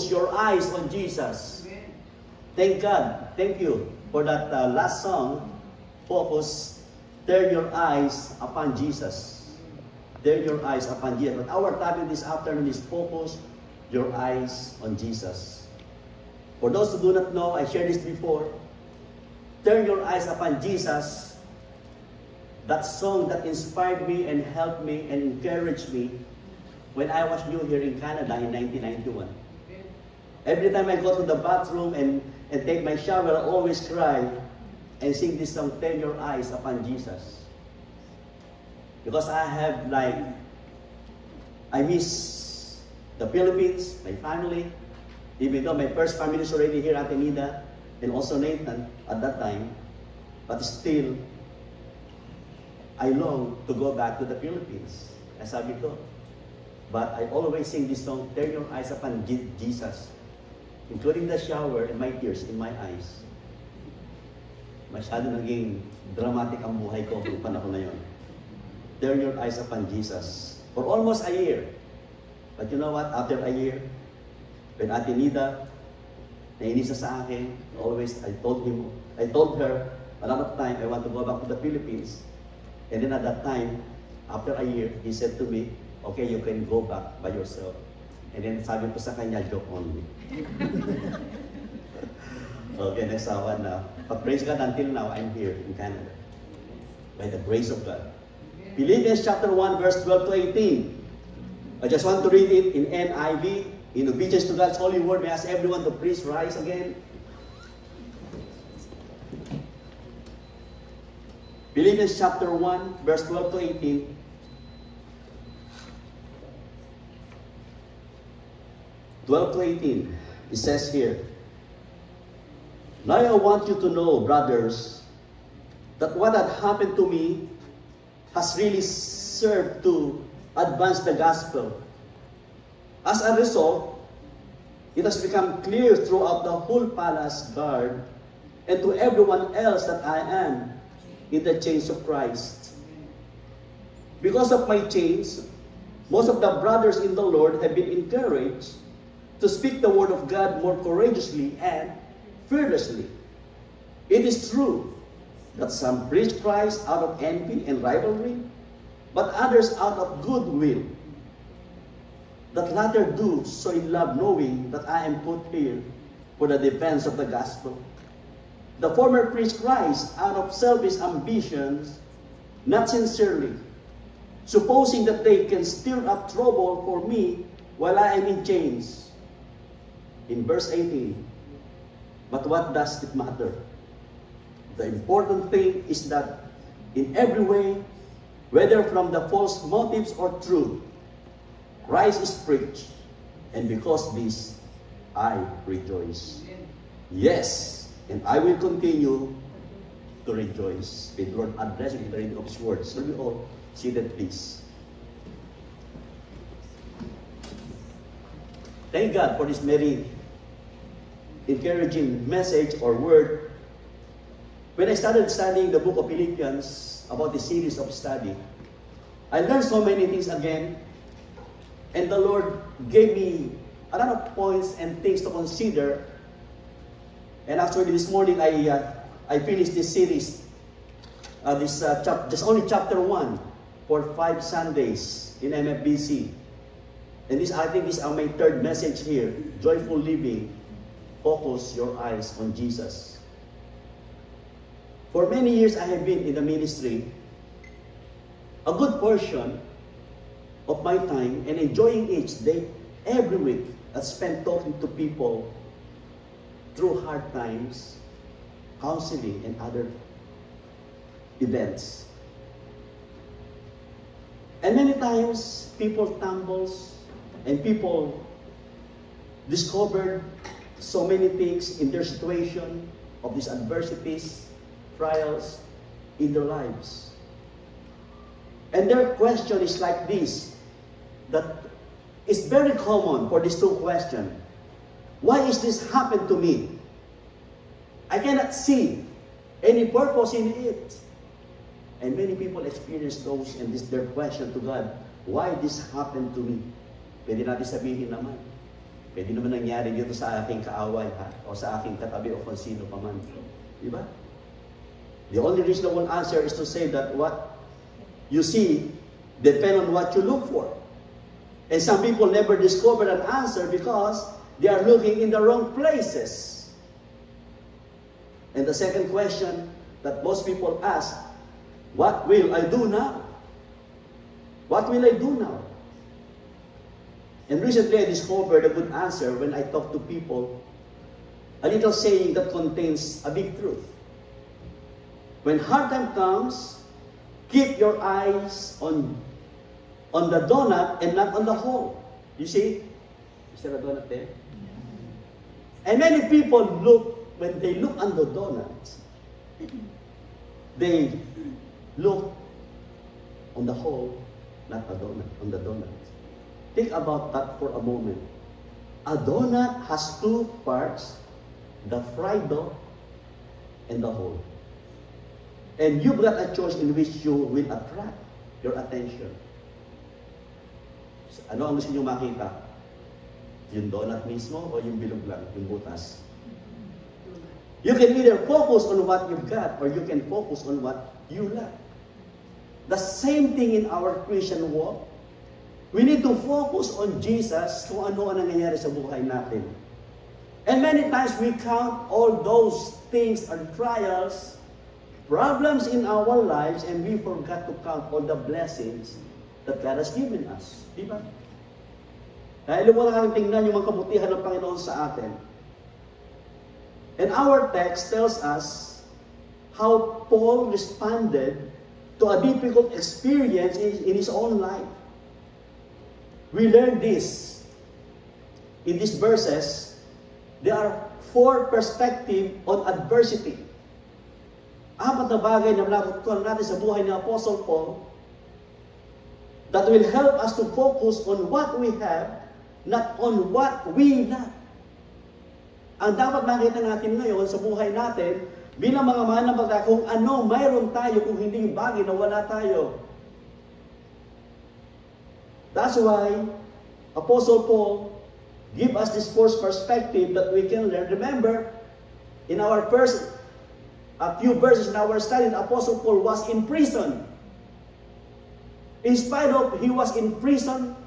focus your eyes on Jesus. Thank God. Thank you for that last song, Focus, Turn Your Eyes Upon Jesus. Turn your eyes upon Jesus. But our topic this afternoon is focus your eyes on Jesus. For those who do not know, I shared this before. Turn your eyes upon Jesus. That song that inspired me and helped me and encouraged me when I was new here in Canada in 1991. Every time I go to the bathroom and take my shower, I always cry and sing this song, Turn Your Eyes Upon Jesus. Because I miss the Philippines, my family, even though my first family is already here at Atenida, and also Nathan at that time, but still, I long to go back to the Philippines, as sabi ko. But I always sing this song, Turn Your Eyes Upon Jesus, including the shower and my tears in my eyes. Masyado naging dramatic ang buhay ko kung panahon na yun. Turn your eyes upon Jesus. For almost a year. But you know what? After a year, when Ate Nida, nainis na sa akin, I told her, a lot of time, I want to go back to the Philippines. And then at that time, after a year, he said to me, okay, you can go back by yourself. And then sabi ko sa kanya, joke only. Okay, nagsawa na. But praise God, until now, I'm here in Canada. By the grace of God. Philippians chapter 1, verse 12 to 18. I just want to read it in NIV. In obedience to God's holy word, may I ask everyone to please rise again. Philippians chapter 1, verse 12 to 18. It says here, now I want you to know, brothers, that what had happened to me has really served to advance the gospel. As a result, it has become clear throughout the whole palace guard and to everyone else that I am in the chains of Christ. Because of my chains, most of the brothers in the Lord have been encouraged to speak the word of God more courageously and fearlessly. It is true that some preach Christ out of envy and rivalry, but others out of goodwill. That latter do so in love, knowing that I am put here for the defense of the gospel. The former preach Christ out of selfish ambitions, not sincerely, supposing that they can stir up trouble for me while I am in chains. In verse 18, but what does it matter? The important thing is that in every way, whether from the false motives or true, Christ is preached, and because this, I rejoice. Yes, and I will continue to rejoice. May the Lord address you in the reading of His word. So we all seated, please. Thank God for this very encouraging message or word. When I started studying the book of Philippians, about the series of study, I learned so many things again, and the Lord gave me a lot of points and things to consider. And actually this morning I finished this series, just only chapter 1 for 5 Sundays in MFBC. And I think this is my third message here, joyful living. Focus your eyes on Jesus. For many years I have been in the ministry. A good portion of my time and enjoying each day, every week, I spent talking to people through hard times, counseling, and other events. And many times, people stumbles and people discovered so many things in their situation of these adversities, trials in their lives. And their question is like this, that is very common for these two questions. Why is this happened to me? I cannot see any purpose in it. And many people experience those, and this their question to God, why this happened to me? Pwede natin sabihin naman, Pwede naman nangyari dito sa aking kaaway, ha? O sa aking katabi o kung sino pa man. Di ba? The only reasonable answer is to say that what you see depend on what you look for. And some people never discover an answer because they are looking in the wrong places. And the second question that most people ask, what will I do now? What will I do now? And recently I discovered a good answer when I talk to people, a little saying that contains a big truth. When hard time comes, keep your eyes on the donut and not on the hole. You see? Is there a donut there? And many people when they look on the donuts, they look on the hole, not the donut, on the donut. Think about that for a moment. A donut has two parts, the fried dough and the hole. And you've got a choice in which you will attract your attention. Ano ang gusto nyo makita? Yung donut mismo o yung bilog lang, yung butas? You can either focus on what you've got or you can focus on what you lack. The same thing in our Christian walk. We need to focus on Jesus kung ano ang nangyayari sa buhay natin. And many times we count all those things and trials, problems in our lives, and we forgot to count all the blessings that God has given us. Di ba? Dahil wala kang tingnan yung mga kabutihan ng Panginoon sa atin. And our text tells us how Paul responded to a difficult experience in his own life. We learn this in these verses. There are 4 perspectives on adversity. 4 na bagay na natutunan natin sa buhay ni Apostle Paul that will help us to focus on what we have, not on what we lack. Ang dapat makita natin ngayon sa buhay natin, bilang mga mananampalataya, kung ano mayroon tayo, kung hindi yung bagay na wala tayo. That's why Apostle Paul give us this 4th perspective that we can learn. Remember, in our first few verses in our study, Apostle Paul was in prison. In spite of he was in prison,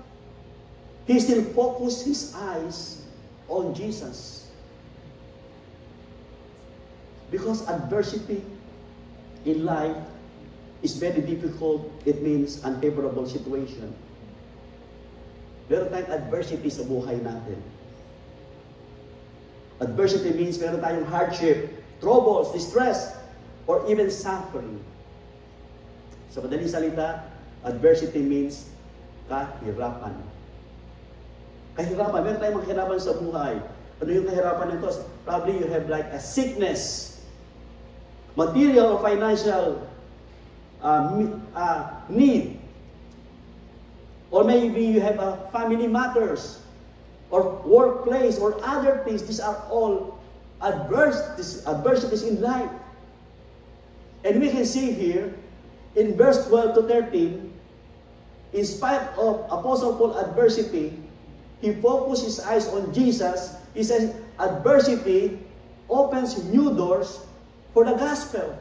he still focused his eyes on Jesus. Because adversity in life is very difficult. It means unfavorable situation. Meron tayong adversity sa buhay natin. Adversity means meron tayong hardship, troubles, distress, or even suffering. Sa madaling salita, adversity means kahirapan. Kahirapan, meron tayong kahirapan sa buhay. Ano yung kahirapan nito? Probably you have like a sickness, material or financial need. Or maybe you have a family matters, or workplace, or other things. These are all adversities in life. And we can see here, in verse 12 to 13, in spite of Apostle Paul's adversity, he focused his eyes on Jesus. He says, adversity opens new doors for the gospel.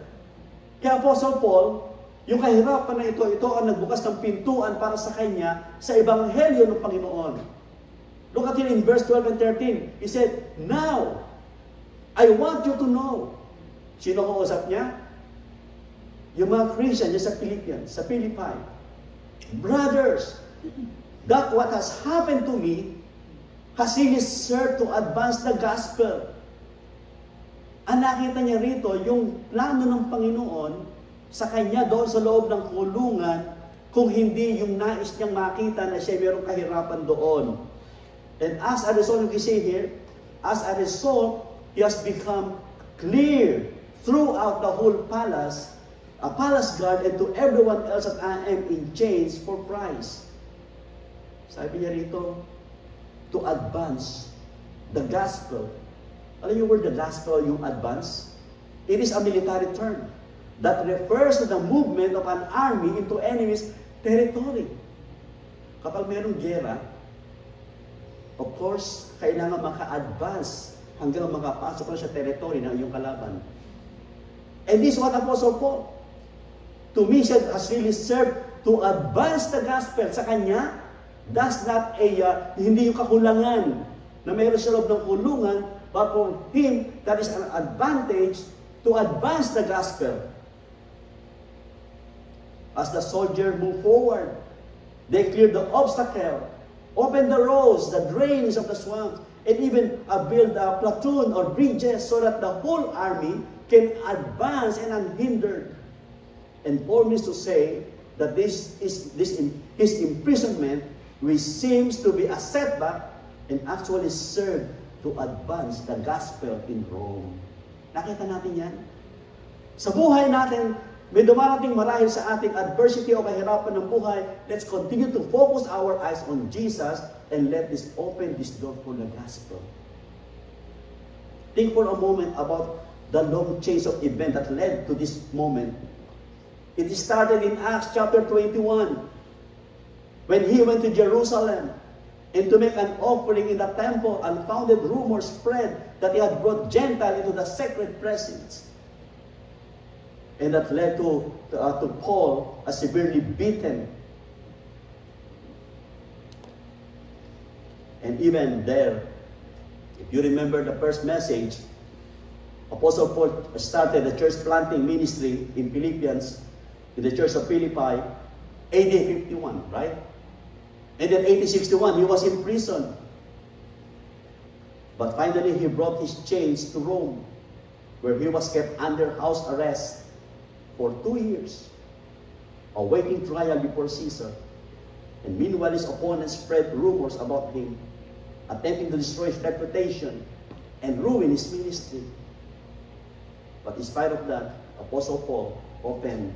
Kaya Apostle Paul, yung kahirapan na ito ang nagbukas ng pintuan para sa kanya sa ebanghelyo ng Panginoon. Look at it in verse 12 and 13. He said, now, I want you to know. Sino kausap niya? Yung mga Christian sa Philippians, sa Philippi. Brothers, that what has happened to me has really served to advance the gospel. Ang nakita niya rito, yung plano ng Panginoon sa kanya doon sa loob ng kulungan, kung hindi yung nais niyang makita na siya mayroong kahirapan doon. And as a result, you see here, as a result, he has become clear throughout the whole palace, a palace guard, and to everyone else that I am in chains for Christ. Sabi niya rito, to advance the gospel. Alam niyo word the gospel, yung advance? It is a military term that refers to the movement of an army into enemy's territory. Kapag mayroong gera, of course, kailangan maka-advance hanggang makapasok na sa territory ng iyong kalaban. And this is what Apostle Paul, to me, has really served to advance the gospel. Sa kanya, that's not hindi yung kakulangan na mayroon sa loob ng kulungan, but for him, that is an advantage to advance the gospel. As the soldier move forward, they clear the obstacle, open the roads, the drains of the swamps, and even build a platoon or bridges so that the whole army can advance and unhindered. And Paul means to say that his imprisonment, which seems to be a setback, and actually served to advance the gospel in Rome. Nakita natin yan? Sa buhay natin, may dumarating marahil sa ating adversity o kahirapan ng buhay, let's continue to focus our eyes on Jesus and let this open this door for the gospel. Think for a moment about the long chain of events that led to this moment. It started in Acts chapter 21, when he went to Jerusalem and to make an offering in the temple, unfounded rumors spread that he had brought Gentiles into the sacred presence. And that led to Paul severely beaten. And even there, if you remember the first message, Apostle Paul started the church planting ministry in Philippians, in the church of Philippi, AD 51, right? And then AD 61, he was in prison. But finally, he brought his chains to Rome, where he was kept under house arrest for 2 years, awaiting trial before Caesar. And meanwhile, his opponents spread rumors about him, attempting to destroy his reputation and ruin his ministry. But in spite of that, Apostle Paul opened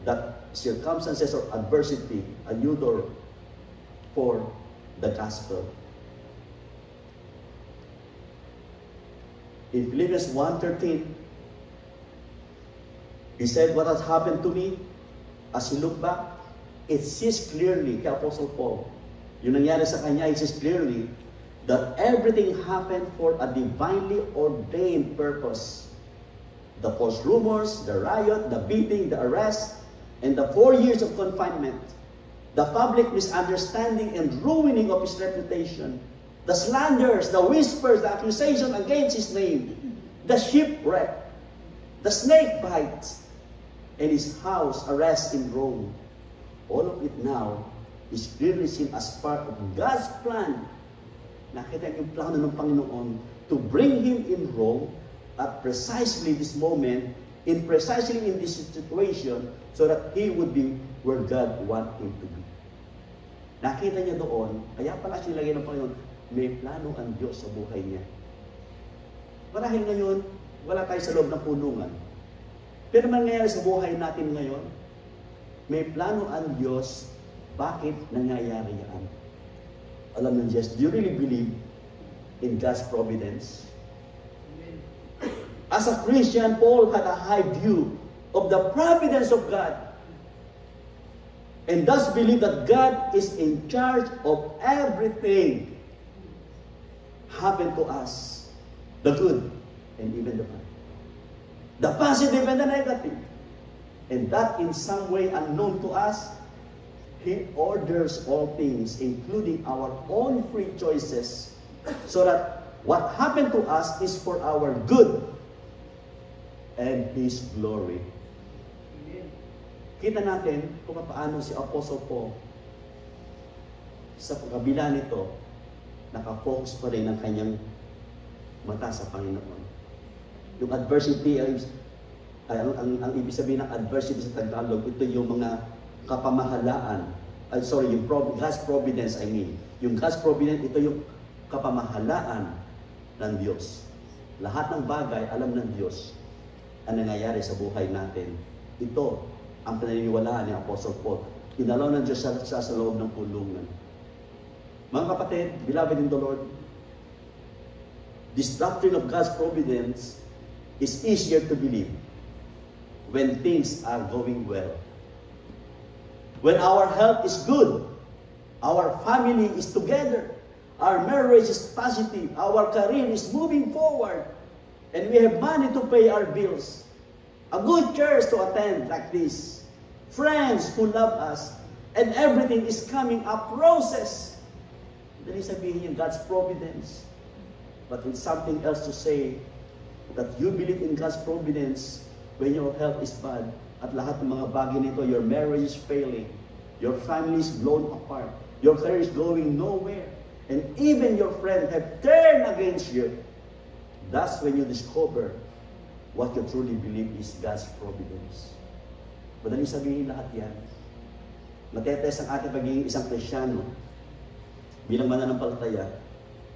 that circumstances or adversity a new door for the gospel. In Philippians 1:13, he said, what has happened to me, as he looked back, it sees clearly, kay Apostle Paul, yung nangyari sa kanya, it sees clearly that everything happened for a divinely ordained purpose. The false rumors, the riot, the beating, the arrest, and the 4 years of confinement, the public misunderstanding and ruining of his reputation, the slanders, the whispers, the accusation against his name, the shipwreck, the snake bites, and his house arrest in Rome. All of it now is clearly seen as part of God's plan. Nakita yung plano ng Panginoon to bring him in Rome at precisely this moment, precisely in this situation, so that he would be where God wants him to be. Nakita niya doon, kaya pala sinilagay ng Panginoon, may plano ang Diyos sa buhay niya. Marahil ngayon, wala tayo sa loob ng kulungan. Pero mangyayari sa buhay natin ngayon, may plano ang Diyos, bakit nangyayari yan? Alam ng Diyos, do you really believe in God's providence? As a Christian, Paul had a high view of the providence of God, and thus believe that God is in charge of everything happen to us, the good and even the bad, the positive and the negative. And that in some way unknown to us, He orders all things, including our own free choices, so that what happened to us is for our good and His glory. Kita natin kung paano si Apostle Paul sa kabila nito, nakafocus pa rin ang kanyang mata sa Panginoon. Yung adversity, ang ibig sabihin ng adversity sa Tagalog, ito yung mga kapamahalaan. Yung God's providence, Yung God's providence, ito yung kapamahalaan ng Diyos. Lahat ng bagay, alam ng Diyos ang nangyayari sa buhay natin. Ito ang paniniwalaan ni Apostle Paul. Inalaw ng Diyos sa loob ng kulungan. Mga kapatid, beloved in the Lord, this doctrine of God's providence is easier to believe when things are going well. When our health is good, our family is together, Our marriage is positive. Our career is moving forward. And we have money to pay our bills. A good church to attend like this. Friends who love us. And everything is coming up roses. Dali sabihin yung God's providence. But it's something else to say that you believe in God's providence when your health is bad. At lahat ng mga bagay nito, your marriage is failing. Your family is blown apart. Your career is going nowhere. And even your friends have turned against you. That's when you discover what you truly believe is God's providence. Madaling sabihin lahat yan. Matetes ang ating pagiging isang Kristyano bilang mananampalataya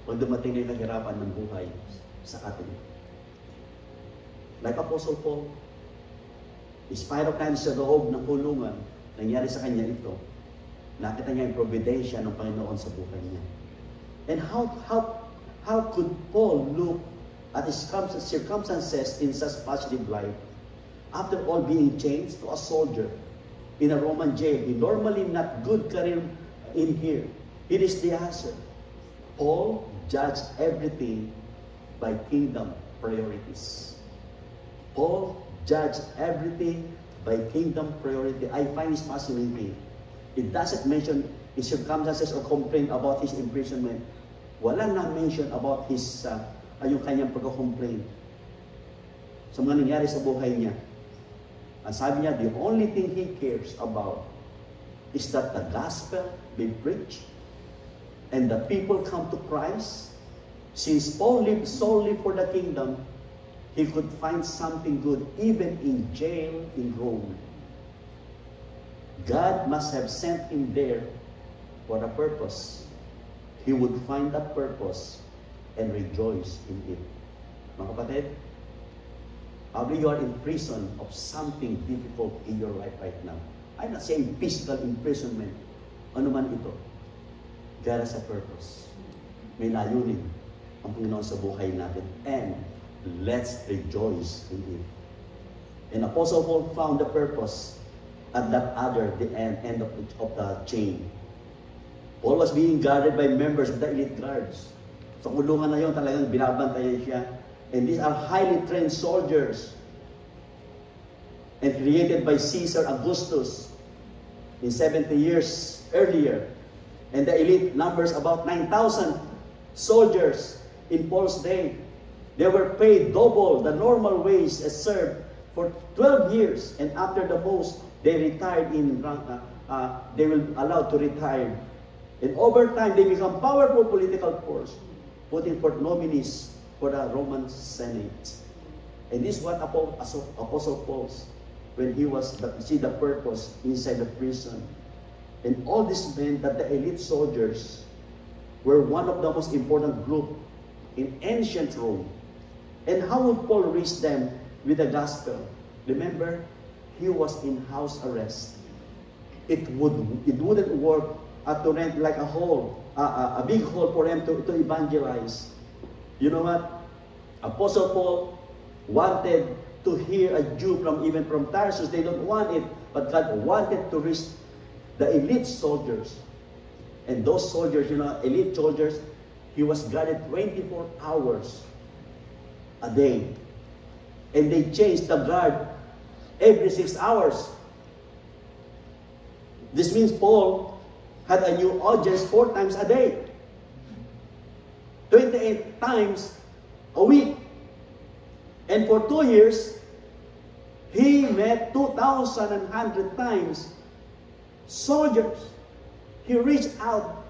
pag dumating na yung nahirapan ng buhay sa atin. Like Apostle Paul, in spite of times sa loob ng kulungan, nangyari sa kanya ito. Nakita niya yung providensya ng Panginoon sa buhay niya. And how could Paul look at his circumstances in such positive light after all being changed to a soldier in a Roman jail? He normally not good career in here. It is the answer. Paul judged everything by kingdom priorities. Paul judged everything by kingdom priority. I find this fascinating. It doesn't mention his circumstances or complain about his imprisonment. Wala na mention about his yung kanyang pagka-complain sa mga nangyari sa buhay niya. Ang sabi niya, the only thing he cares about is that the gospel be preached and the people come to Christ. Since Paul lived solely for the kingdom, he could find something good even in jail in Rome. God must have sent him there for a purpose. He would find that purpose and rejoice in it. Mga kapatid, probably you are in prison of something difficult in your life right now. I'm not saying physical imprisonment. Ano man ito. God has a purpose. May layunin ang Panginoon sa buhay natin. And let's rejoice in it. And Apostle Paul found the purpose at that the end of the chain. Paul was being guarded by members of the elite guards. Sa kulungan na yun, talagang binabantayan siya. And these are highly trained soldiers. And created by Caesar Augustus in 70 years earlier. And the elite numbers about 9,000 soldiers in Paul's day. They were paid double the normal wage as served for 12 years. And after the most, they retired in rank. They will allowed to retire. And over time, they become powerful political force, putting forth nominees for the Roman Senate. And this is what Apostle Paul, when he was see the purpose inside the prison. And all this meant that the elite soldiers were one of the most important group in ancient Rome. And how would Paul reach them with the gospel? Remember, he was in house arrest. It wouldn't work to rent like a hall, a big hall for them to evangelize. You know what? Apostle Paul wanted to hear a Jew even from Tarsus. They don't want it, but God wanted to reach the elite soldiers. And those soldiers, elite soldiers, he was guarded 24 hours a day. And they changed the guard every 6 hours. This means Paul had a new audience 4 times a day. 28 times a week. And for 2 years, he met 2,100 times soldiers. He reached out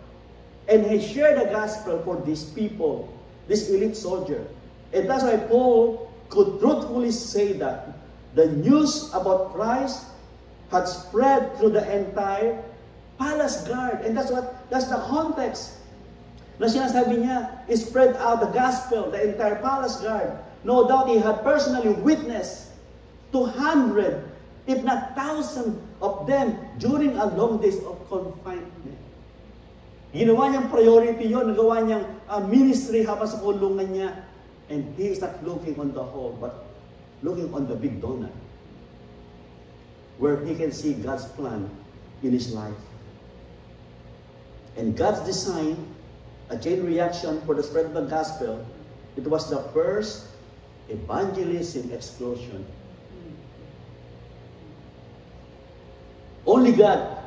and he shared the gospel for these people, this elite soldier. And that's why Paul could truthfully say that the news about Christ had spread through the entire palace guard. And that's the context. Na sinasabi niya, he spread out the gospel, the entire palace guard. No doubt he had personally witnessed 200, if not 1,000 of them during a long days of confinement. Ginawa niyang priority yon, nagawa niyang ministry habang sa kulungan niya. And he is not looking on the whole, but looking on the big donut, where he can see God's plan in his life. And God's design a chain reaction for the spread of the gospel. It was the first evangelism explosion. Only God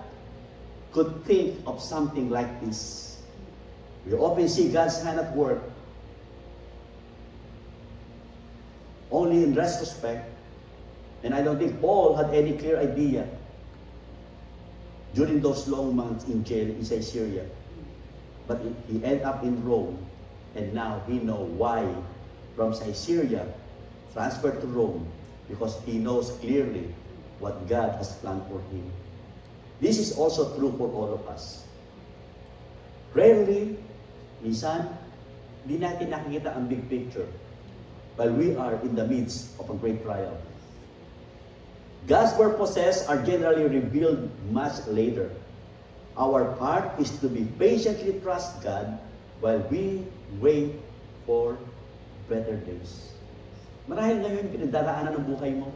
could think of something like this. We often see God's hand at work only in retrospect, and I don't think Paul had any clear idea during those long months in jail in Caesarea. But he ended up in Rome, and now he knows why from Caesarea transferred to Rome, because he knows clearly what God has planned for him. This is also true for all of us. Rarely, minsan, di natin nakikita ang big picture while we are in the midst of a great trial. God's purposes are generally revealed much later. Our part is to be patiently trust God while we wait for better days. Marahil ngayon pinagdaraanan ng buhay mo,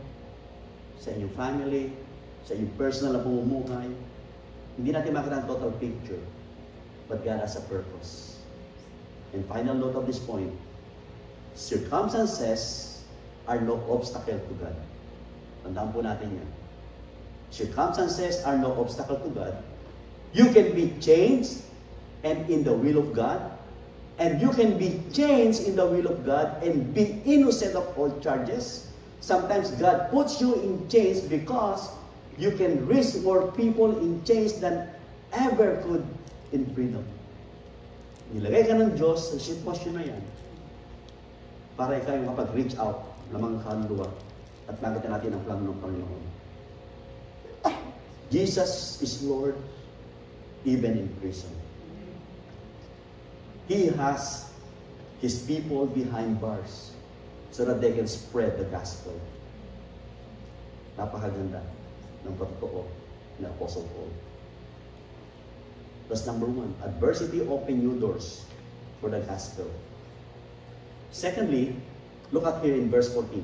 sa inyong family, sa inyong personal na pamumuhay. Hindi natin makita ang total picture, but God has a purpose. And final note of this point, circumstances are no obstacle to God. Tandaan po natin yan. Circumstances are no obstacle to God. You can be changed and in the will of God, and you can be changed in the will of God and be innocent of all charges. Sometimes God puts you in chains because you can reach more people in chains than ever could in freedom. Nilagay ka ng Diyos sa sitwasyon na yan para ikaw yung makapag-reach out ng mga kaluluwa at makita natin ang plano ng Panginoon. Jesus is Lord even in prison. He has His people behind bars so that they can spread the gospel. Napakaganda ng pagtotoo ng Apostle Paul. That's number one. Adversity open new doors for the gospel. Secondly, look at here in verse 14.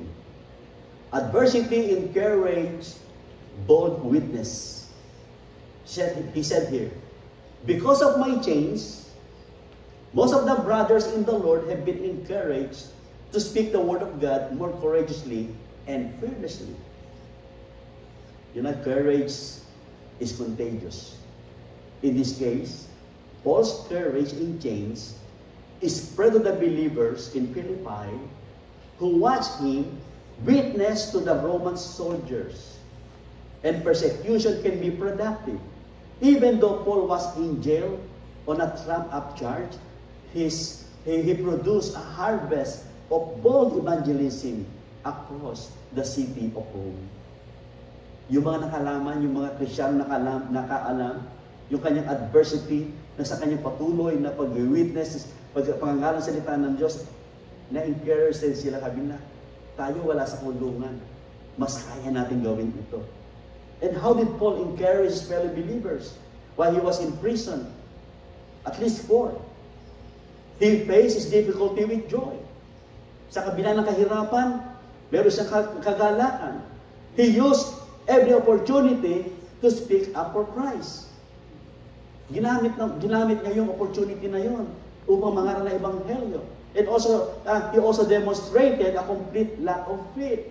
Adversity encouraged bold witness. He said here, because of my chains, most of the brothers in the Lord have been encouraged to speak the word of God more courageously and fearlessly. You know, courage is contagious. In this case, Paul's courage in chains is spread to the believers in Philippi who watched him witness to the Roman soldiers. And persecution can be productive. Even though Paul was in jail on a trump-up charge, he produced a harvest of bold evangelism across the city of Rome. Yung mga nakalaman, yung mga Kristyano nakaalam, yung kanyang adversity, na sa kanyang patuloy na pag-witness, pangangalan salita ng Diyos, na-encourage sila, sabi na, tayo wala sa kulungan, mas kaya natin gawin ito. And how did Paul encourage his fellow believers while he was in prison? At least 4. He faced his difficulty with joy. Sa kabila ng kahirapan, meron siyang kagalakan. He used every opportunity to speak up for Christ. Ginamit niya yung opportunity na yun upang mangaral ng Ebanghelyo. And also, he also demonstrated a complete lack of faith.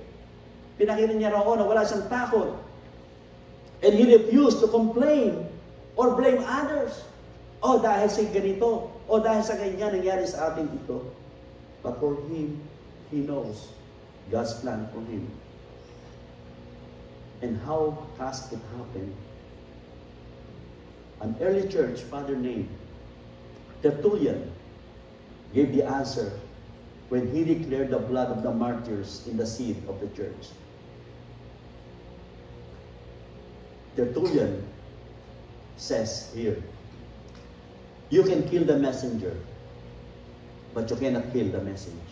Pinakita niya roon na wala siyang takot. And he refused to complain or blame others. Oh, dahil sa ganito. O dahil sa ganyan, nangyari sa atin ito. But for him, he knows God's plan for him. And how has it happened? An early church father named Tertullian gave the answer when he declared the blood of the martyrs in the seed of the church. Tertullian says here, you can kill the messenger, but you cannot kill the message.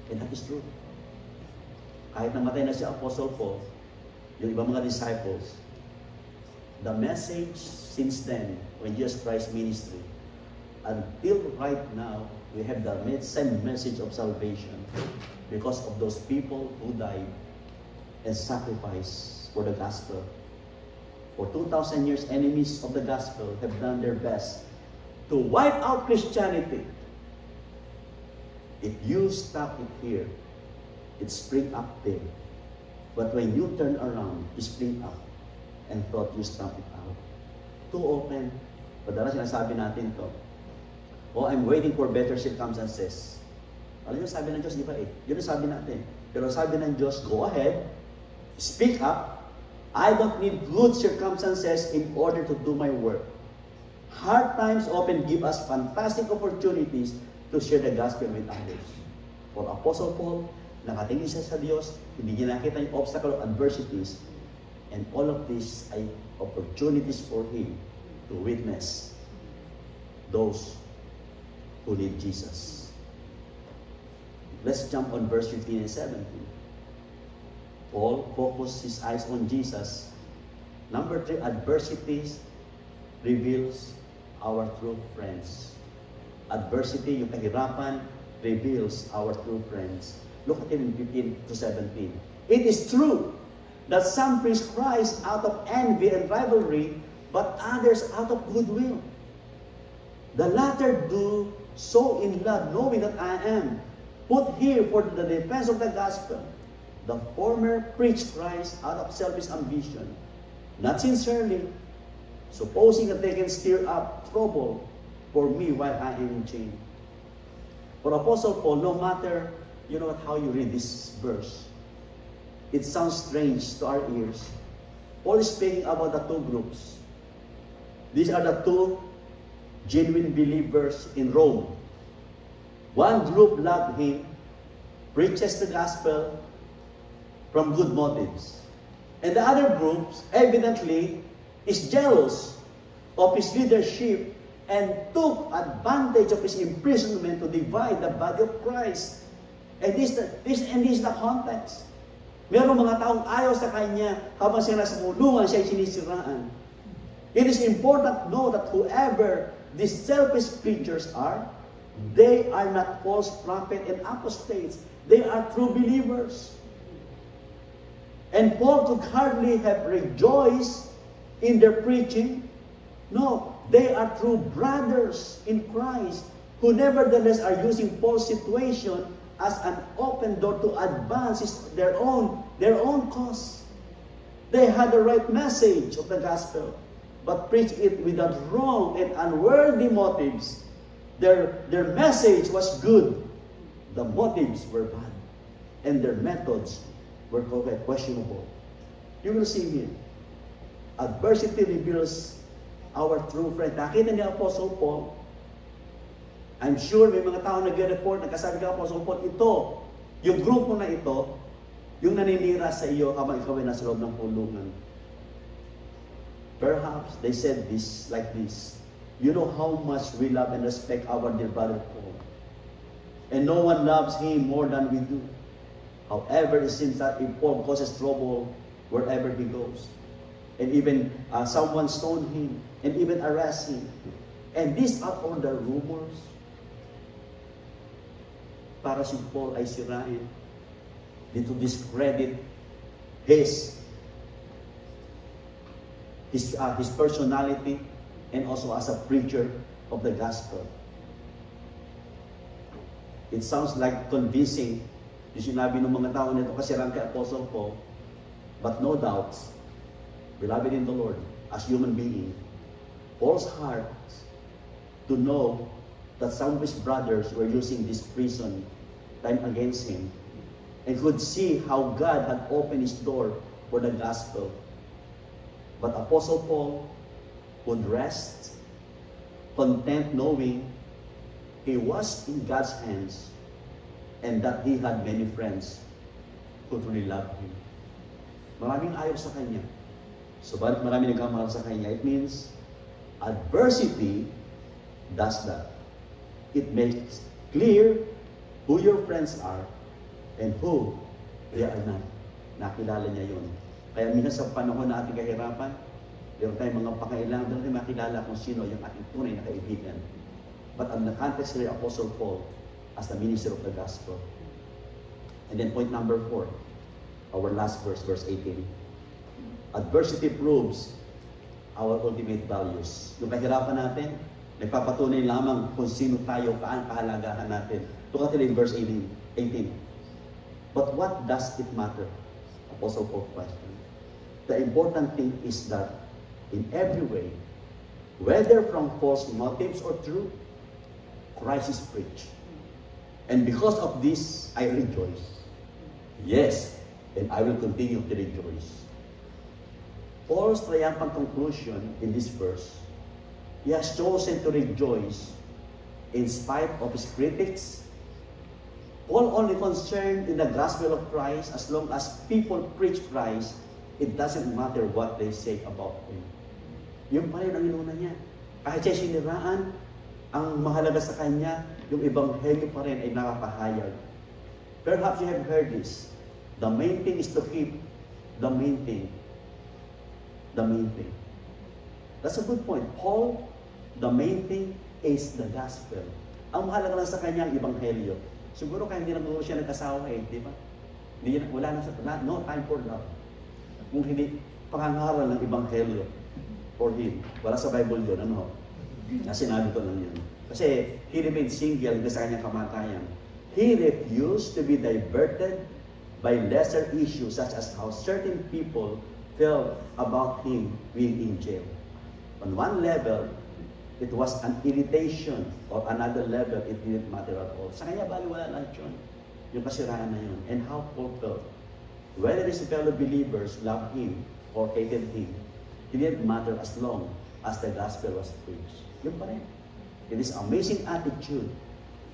And that is true. Kahit namatay na si Apostle Paul, yung ibang mga disciples, the message since then, when Jesus Christ ministry, until right now, we have the same message of salvation because of those people who died and sacrificed for the gospel. For 2,000 years, enemies of the gospel have done their best to wipe out Christianity. If you stop it here, it spring up there. But when you turn around, it spring up and thought you stamp it out. Too often, padalas sinasabi natin to, oh, I'm waiting for better circumstances. Alam niyo, sabi ng Diyos, di ba eh? Yun ang sabi natin. Pero sabi ng Diyos, go ahead, speak up. I don't need good circumstances in order to do my work. Hard times often give us fantastic opportunities to share the gospel with others. For Apostle Paul, nakatingin siya sa Diyos, hindi niya nakita yung obstacle of adversities, and all of these ay opportunities for him to witness those who need Jesus. Let's jump on verse 15 and 17. Paul focused his eyes on Jesus. Number 3, adversities reveals our true friends. Adversity, yung kahirapan, reveals our true friends. Look at it in 15 to 17. It is true that some preach Christ out of envy and rivalry, but others out of goodwill. The latter do so in love, knowing that I am put here for the defense of the gospel. The former preach Christ out of selfish ambition, not sincerely, supposing that they can stir up trouble for me while I am in chains. For Apostle Paul, no matter how you read this verse, it sounds strange to our ears. Paul is speaking about the two groups. These are the two genuine believers in Rome. One group loved him, preaches the gospel from good motives. And the other group, evidently, is jealous of his leadership and took advantage of his imprisonment to divide the body of Christ. And this is the context. Merong mga taong ayaw sa kanya habang siya nasa kulungan, siya ay sinisiraan. It is important to know that whoever these selfish preachers are, they are not false prophets and apostates. They are true believers. And Paul could hardly have rejoiced in their preaching. No, they are true brothers in Christ who nevertheless are using Paul's situation as an open door to advance their own cause. They had the right message of the gospel, but preached it without wrong and unworthy motives. Their message was good. The motives were bad. And their methods were questionable. You will see here. Adversity reveals our true friend. Nakita ni Apostle Paul, I'm sure may mga tao nag-report, nagkasabi ka Apostle Paul, ito, yung grupo na ito, yung naninira sa iyo habang ikaw ay nasa loob ng kulungan. Perhaps they said this like this, you know how much we love and respect our dear brother Paul. And no one loves him more than we do. However, it seems that if Paul causes trouble wherever he goes, and even someone stoned him, and even arrest him. And these are all the rumors para si Paul ay sirain, to discredit his personality and also as a preacher of the gospel. It sounds like convincing yung sinabi ng mga tao nito kasi lang kay Apostle Paul, but no doubt, beloved in the Lord, as human being, Paul's heart to know that some of his brothers were using this prison time against him and could see how God had opened his door for the gospel. But Apostle Paul would rest, content knowing he was in God's hands and that he had many friends who truly loved him. Maraming ayaw sa kanya. So, bakit maraming nagkamahal sa kanya? It means adversity does that. It makes clear who your friends are and who they are not. Nakilala niya yun. Kaya minsan sa panahon na ating kahirapan, meron tayong mga pakailangan, doon tayo makilala kung sino yung ating tunay na kaibigan. But on the context here, Apostle Paul as the minister of the gospel. And then point number 4, our last verse, verse 18. Adversity proves our ultimate values. Yung kahirapan natin, Nagpapatunay lamang kung sino tayo, kahalagahan natin. Look at it in verse 18. But what does it matter? Apostle Paul question. The important thing is that in every way, whether from false motives or true, Christ is preached. And because of this, I rejoice. Yes, and I will continue to rejoice. Paul's triumphant conclusion in this verse, he has chosen to rejoice in spite of his critics. Paul only concerned in the gospel of Christ as long as people preach Christ, it doesn't matter what they say about him. Yun pa rin ang inuna niya. Kahit siya siniraan, ang mahalaga sa kanya, yung ebanghelyo pa rin ay nakapahayag. Perhaps you have heard this. The main thing is to keep the main thing. The main thing. That's a good point. Paul, the main thing is the gospel. Ang mahalaga lang sa kanya ang ebanghelyo. Siguro kaya hindi naman siya nag-asawa di ba? Wala na no time for love. Kung hindi pangangaral ng ebanghelyo for him. Wala sa Bible yun, sinabi ko lang yun. Kasi he remained single hanggang sa kanyang kamatayan. He refused to be diverted by lesser issues such as how certain people felt about him being in jail. On one level, it was an irritation, or another level, it didn't matter at all. Sa kanya, baliwala lahat yun. Yung kasiraan na yun. And how Paul felt. Whether his fellow believers loved him or hated him, it didn't matter as long as the gospel was preached. Yun pa rin. It is amazing attitude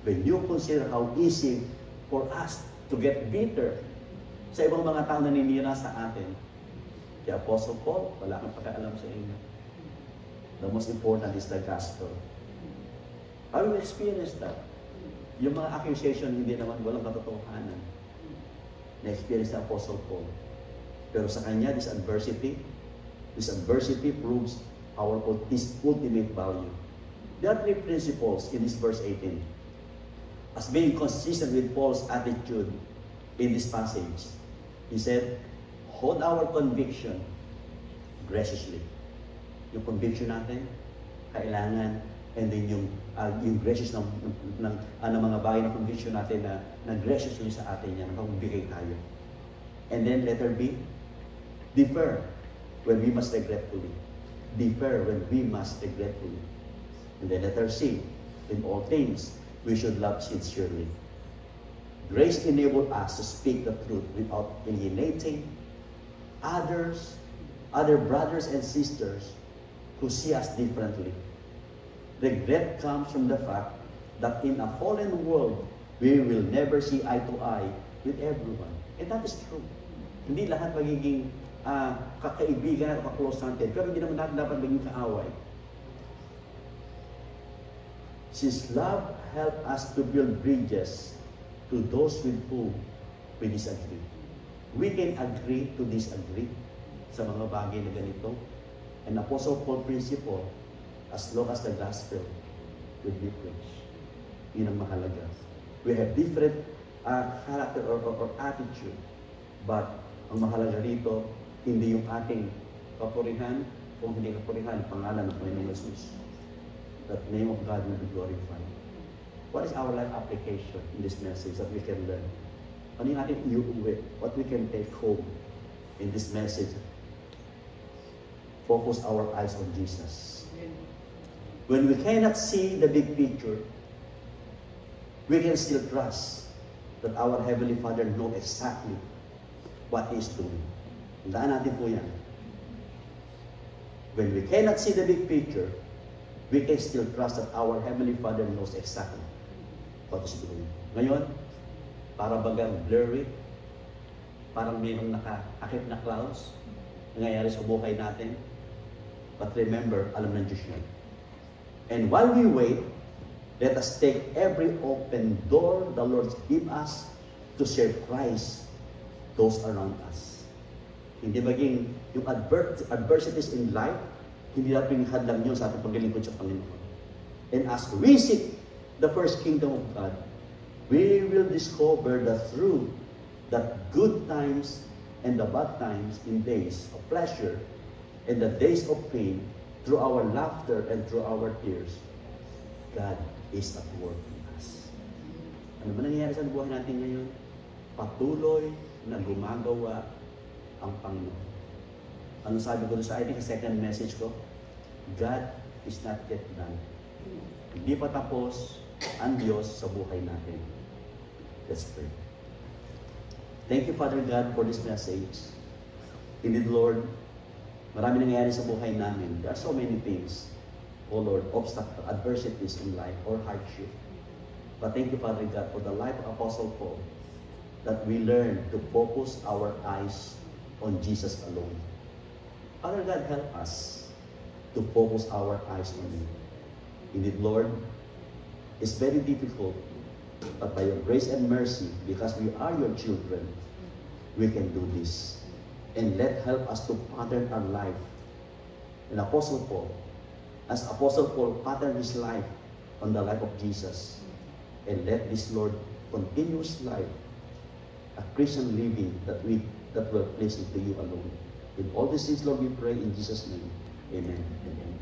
when you consider how easy for us to get bitter sa ibang mga tao na naninira sa atin. Kaya Apostle Paul, wala kang pakialam sa inyo. The most important is the gospel. How do you experience that? Yung mga accusation, hindi naman walang katotohanan. Na-experience sa Apostle Paul. Pero sa kanya, this adversity proves our ultimate value. There are three principles in this verse 18. As being consistent with Paul's attitude in this passage, he said, hold our conviction graciously. Yung conviction natin, kailangan, and then yung gracious ng mga bagay na conviction natin na graciously sa atin yan, nakapagbigay tayo. And then letter B, defer when we must regretfully. Defer when we must regretfully. And then letter C, in all things, we should love sincerely. Grace enabled us to speak the truth without alienating other brothers and sisters who see us differently. Regret comes from the fact that in a fallen world, we will never see eye to eye with everyone. And that is true. Hindi lahat magiging kakaibigan at kaklose natin, pero hindi naman natin dapat maging kaaway. Since love helps us to build bridges to those with whom we disagree, we can agree to disagree sa mga bagay na ganito. And Apostle Paul principle, as long as the gospel will be preached. Yun ang mahalaga. We have different character or attitude, but ang mahalaga rito, hindi yung ating kapurihan, kung hindi kapurihan, pangalan ng Panginoong Jesus. That name of God will be glorified. What is our life application in this message that we can learn? Ano yung ating iuuwi? What we can take home in this message? Focus our eyes on Jesus. When we cannot see the big picture, we can still trust that our Heavenly Father knows exactly what He is doing. Tandaan natin po yan. When we cannot see the big picture, we can still trust that our Heavenly Father knows exactly what He's doing. Ngayon, para bagang blurry, parang mayroong nakaakit na clouds, nangyayari sa buhay natin. But remember, alam ng Diyos yan. And while we wait, let us take every open door the Lord give us to serve Christ, those around us. Hindi maging yung adversities in life, hindi natin hadlang yun sa ating paglilingkod sa Panginoon. And as we seek the first kingdom of God, we will discover the truth that good times and the bad times in days of pleasure and the days of pain, through our laughter and through our tears, God is at work in us. Ano ba nangyayari sa buhay natin ngayon? Patuloy na gumagawa ang Panginoon. Ano sabi ko doon sa second message ko? God is not yet done. Hindi pa tapos ang Diyos sa buhay natin. Let's pray. Thank you, Father God, for this message. Indeed, Lord, marami nangyayari sa buhay namin. There are so many things, oh Lord, obstacles, adversities in life or hardship. But thank you, Father God, for the life of Apostle Paul, that we learn to focus our eyes on Jesus alone. Father God, help us to focus our eyes on you. Indeed, Lord, it's very difficult, but by your grace and mercy, because we are your children, we can do this. And help us to pattern our life. And Apostle Paul, as Apostle Paul patterned his life on the life of Jesus, and let this, Lord, continuous life, a Christian living that will please to you alone. In all these things, Lord, we pray in Jesus' name. Amen. Amen.